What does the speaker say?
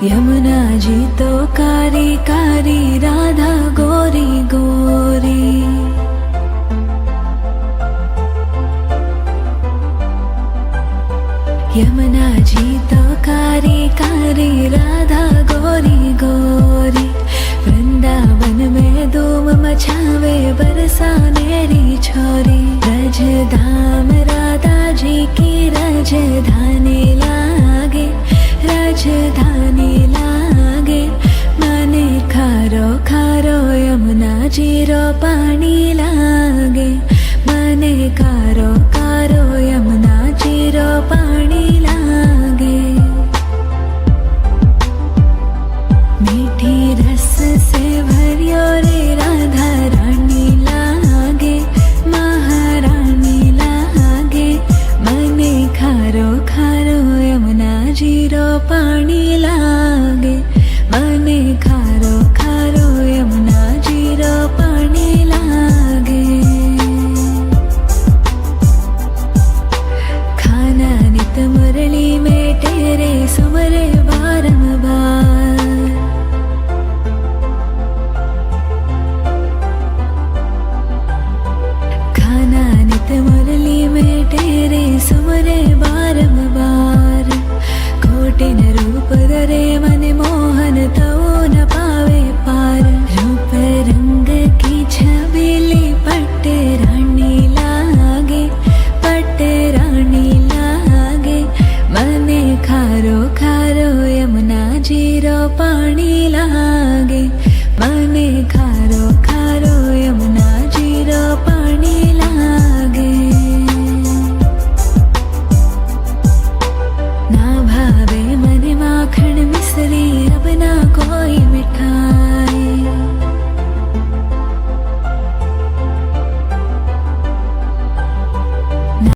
यमुना जी तो कारी कारी, राधा गोरी गोरी। यमुना जी तो कारी कारी, राधा गोरी गोरी। वृंदावन में धूम मचावे, बरसानेरी छोरी। रज धाम राधा जी की राजधानी लागे, राजधानी लागे। मने खारो खारो यमुना जीरो पानी लागे। मने खारो खारो यमुना जीरो पानी लागे। मीठी रस से भरियो रे राधा रानी लागे, महारानी लागे। मने खारो खारो यमुना जीरो पानी लागे। मने खारो खारो यमुना जीरो पानी लागे। खाना नित मुरली में तेरे सुमरे बारंबार। खाना नित मुरली में तेरे सुमरे बारंबार। कोटिन रूप धरे